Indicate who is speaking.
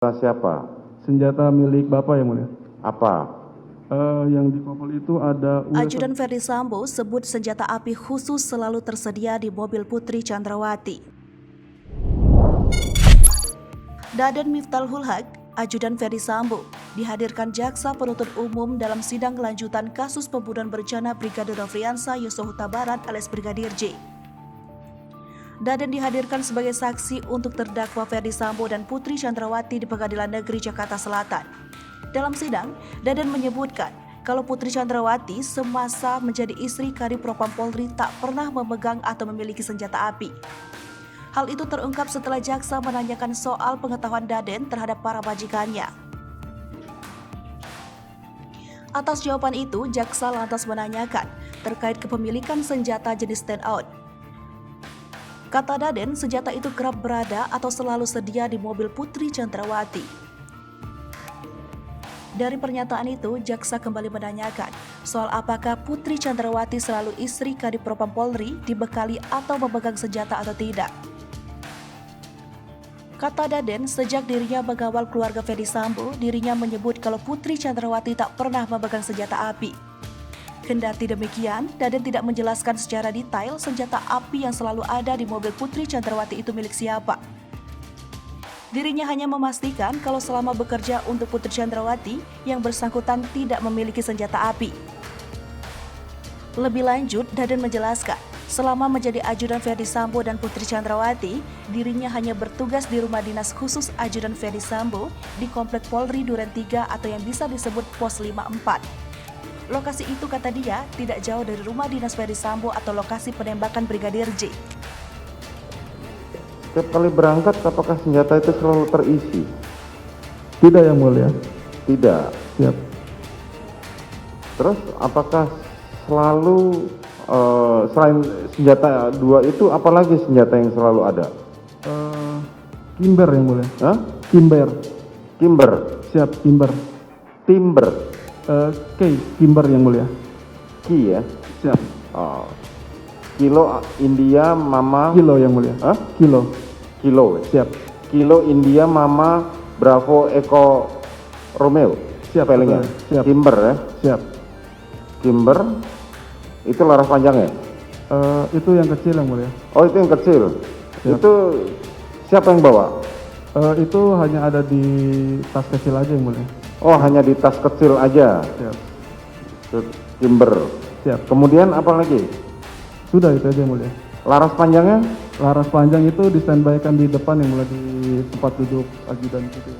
Speaker 1: Siapa?
Speaker 2: Senjata milik Bapak yang mulia.
Speaker 1: Apa?
Speaker 2: Yang di kopel itu ada
Speaker 3: Ajudan Ferdi Sambo sebut senjata api khusus selalu tersedia di mobil Putri Chandrawati. Daden Miftahul Haq, Ajudan Ferdi Sambo, dihadirkan jaksa penuntut umum dalam sidang lanjutan kasus pembunuhan berencana Brigadir Nofriansah Yosua Huta Barat alias Brigadir J. Daden dihadirkan sebagai saksi untuk terdakwa Ferdi Sambo dan Putri Chandrawati di Pengadilan Negeri Jakarta Selatan. Dalam sidang, Daden menyebutkan kalau Putri Chandrawati semasa menjadi istri Kadif Propam Polri tak pernah memegang atau memiliki senjata api. Hal itu terungkap setelah jaksa menanyakan soal pengetahuan Daden terhadap para majikannya. Atas jawaban itu, jaksa lantas menanyakan terkait kepemilikan senjata jenis stand-out. Kata Daden, senjata itu kerap berada atau selalu sedia di mobil Putri Chandrawati. Dari pernyataan itu, jaksa kembali menanyakan soal apakah Putri Chandrawati selalu istri Kadif Propam Polri dibekali atau memegang senjata atau tidak. Kata Daden, sejak dirinya mengawal keluarga Ferdi Sambo, dirinya menyebut kalau Putri Chandrawati tak pernah memegang senjata api. Kendati demikian, Daden tidak menjelaskan secara detail senjata api yang selalu ada di mobil Putri Chandrawati itu milik siapa. Dirinya hanya memastikan kalau selama bekerja untuk Putri Chandrawati, yang bersangkutan tidak memiliki senjata api. Lebih lanjut, Daden menjelaskan, selama menjadi ajudan Ferdi Sambo dan Putri Chandrawati, dirinya hanya bertugas di rumah dinas khusus ajudan Ferdi Sambo di Komplek Polri Duren 3 atau yang bisa disebut Pos 54. Lokasi itu, kata dia, tidak jauh dari rumah dinas Ferdi Sambo atau lokasi penembakan Brigadir J.
Speaker 1: Setiap kali berangkat, apakah senjata itu selalu terisi?
Speaker 2: Tidak yang mulia.
Speaker 1: Tidak.
Speaker 2: Siap.
Speaker 1: Terus apakah selalu selain senjata dua itu, apalagi senjata yang selalu ada?
Speaker 2: Kimber yang mulia.
Speaker 1: Hah?
Speaker 2: Kimber.
Speaker 1: Kimber.
Speaker 2: Siap, Kimber.
Speaker 1: Timber.
Speaker 2: Kimber yang mulia.
Speaker 1: Ki ya?
Speaker 2: Siap.
Speaker 1: Oh. Kilo India Mama.
Speaker 2: Kilo yang mulia.
Speaker 1: Hah?
Speaker 2: Kilo.
Speaker 1: Kilo.
Speaker 2: Siap.
Speaker 1: Kilo India Mama Bravo Eko Romeo.
Speaker 2: Siap.
Speaker 1: Spellingnya.
Speaker 2: Siap.
Speaker 1: Kimber ya?
Speaker 2: Siap.
Speaker 1: Kimber. Itu laras panjangnya?
Speaker 2: Itu yang kecil yang mulia.
Speaker 1: Oh, itu yang kecil.
Speaker 2: Siap.
Speaker 1: Itu siapa yang bawa?
Speaker 2: Itu hanya ada di tas kecil aja yang mulia.
Speaker 1: Oh, hanya di tas kecil aja.
Speaker 2: Siap.
Speaker 1: Itu Kimber.
Speaker 2: Siap.
Speaker 1: Kemudian apa lagi?
Speaker 2: Sudah itu aja yang mulia.
Speaker 1: Laras panjangnya?
Speaker 2: Laras panjang itu di standby kan di depan yang mulia, di tempat duduk ajudan gitu.